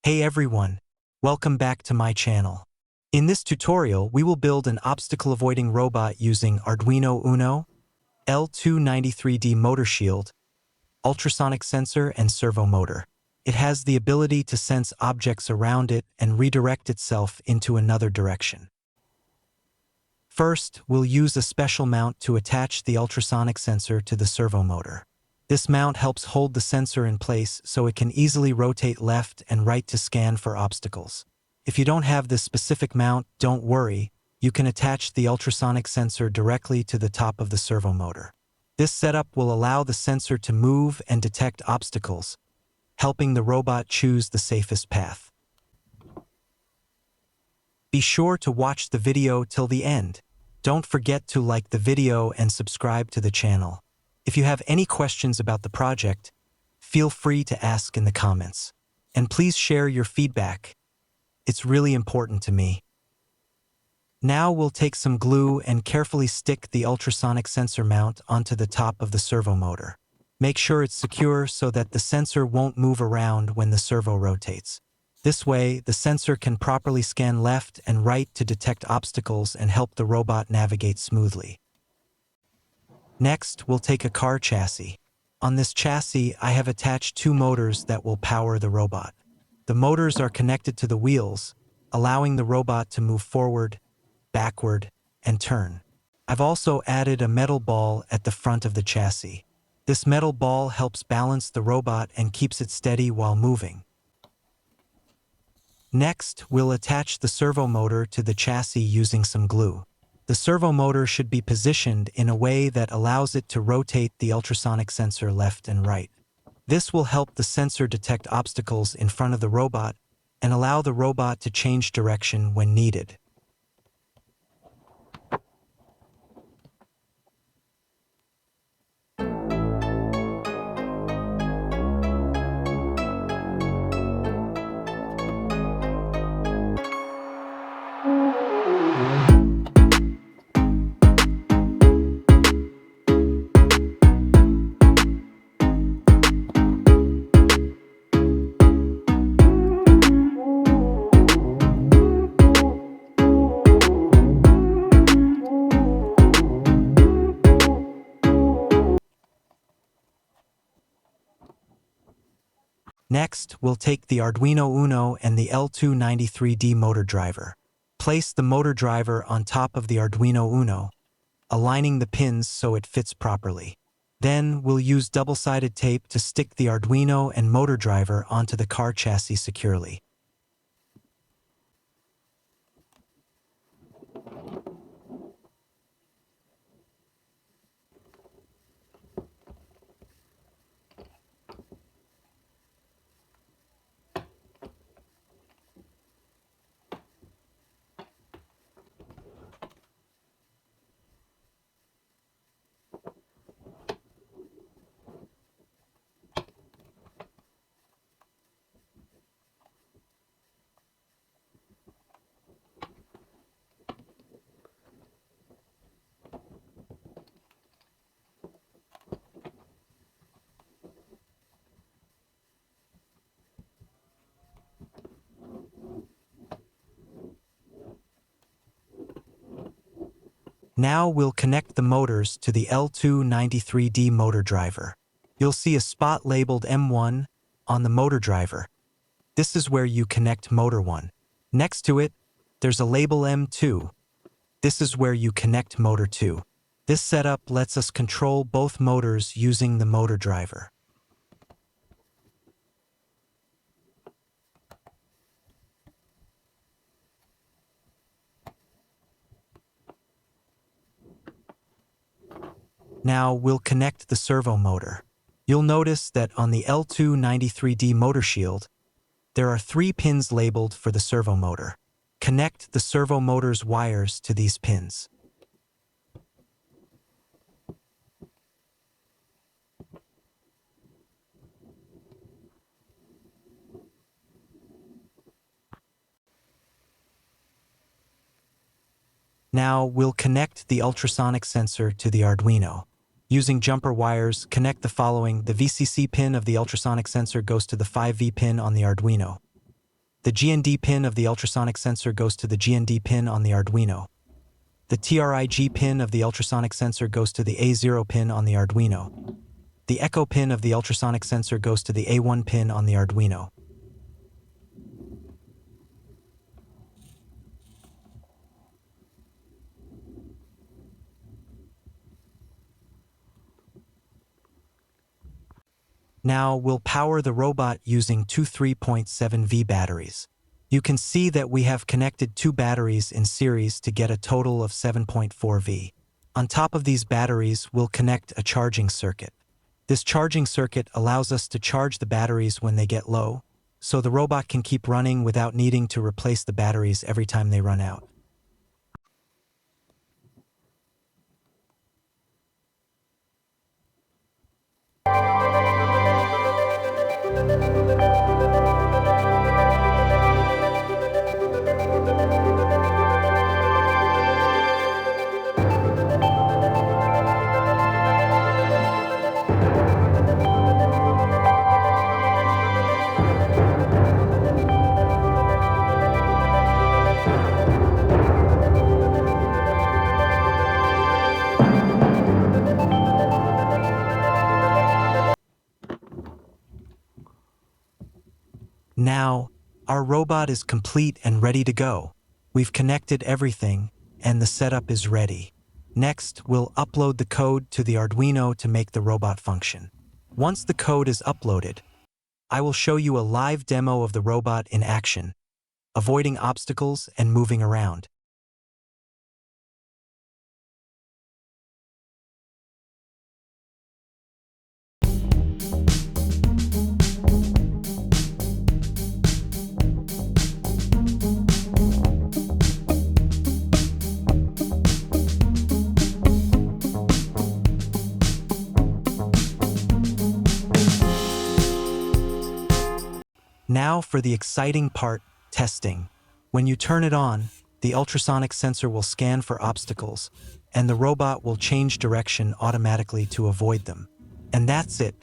Hey everyone, welcome back to my channel. In this tutorial, we will build an obstacle-avoiding robot using Arduino Uno, L293D Motor Shield, ultrasonic sensor, and servo motor. It has the ability to sense objects around it and redirect itself into another direction. First, we'll use a special mount to attach the ultrasonic sensor to the servo motor. This mount helps hold the sensor in place so it can easily rotate left and right to scan for obstacles. If you don't have this specific mount, don't worry, you can attach the ultrasonic sensor directly to the top of the servo motor. This setup will allow the sensor to move and detect obstacles, helping the robot choose the safest path. Be sure to watch the video till the end. Don't forget to like the video and subscribe to the channel. If you have any questions about the project, feel free to ask in the comments. And please share your feedback. It's really important to me. Now we'll take some glue and carefully stick the ultrasonic sensor mount onto the top of the servo motor. Make sure it's secure so that the sensor won't move around when the servo rotates. This way, the sensor can properly scan left and right to detect obstacles and help the robot navigate smoothly. Next, we'll take a car chassis. On this chassis, I have attached two motors that will power the robot. The motors are connected to the wheels, allowing the robot to move forward, backward, and turn. I've also added a metal ball at the front of the chassis. This metal ball helps balance the robot and keeps it steady while moving. Next, we'll attach the servo motor to the chassis using some glue. The servo motor should be positioned in a way that allows it to rotate the ultrasonic sensor left and right. This will help the sensor detect obstacles in front of the robot and allow the robot to change direction when needed. Next, we'll take the Arduino Uno and the L293D motor driver. Place the motor driver on top of the Arduino Uno, aligning the pins so it fits properly. Then, we'll use double-sided tape to stick the Arduino and motor driver onto the car chassis securely. Now we'll connect the motors to the L293D motor driver. You'll see a spot labeled M1 on the motor driver. This is where you connect motor 1. Next to it, there's a label M2. This is where you connect motor 2. This setup lets us control both motors using the motor driver. Now we'll connect the servo motor. You'll notice that on the L293D Motor Shield, there are 3 pins labeled for the servo motor. Connect the servo motor's wires to these pins. Now we'll connect the ultrasonic sensor to the Arduino. Using jumper wires, connect the following. The VCC pin of the ultrasonic sensor goes to the 5V pin on the Arduino. The GND pin of the ultrasonic sensor goes to the GND pin on the Arduino. The TRIG pin of the ultrasonic sensor goes to the A0 pin on the Arduino. The echo pin of the ultrasonic sensor goes to the A1 pin on the Arduino. Now we'll power the robot using two 3.7V batteries. You can see that we have connected two batteries in series to get a total of 7.4V. On top of these batteries, we'll connect a charging circuit. This charging circuit allows us to charge the batteries when they get low, so the robot can keep running without needing to replace the batteries every time they run out. Now, our robot is complete and ready to go. We've connected everything, and the setup is ready. Next, we'll upload the code to the Arduino to make the robot function. Once the code is uploaded, I will show you a live demo of the robot in action, avoiding obstacles and moving around. Now for the exciting part, testing. When you turn it on, the ultrasonic sensor will scan for obstacles, and the robot will change direction automatically to avoid them. And that's it.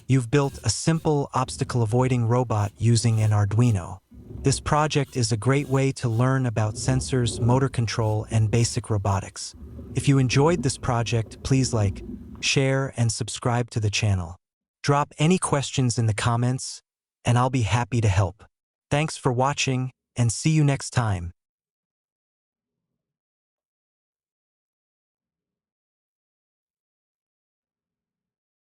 You've built a simple obstacle-avoiding robot using an Arduino. This project is a great way to learn about sensors, motor control, and basic robotics. If you enjoyed this project, please like, share, and subscribe to the channel. Drop any questions in the comments, and I'll be happy to help. Thanks for watching, and see you next time.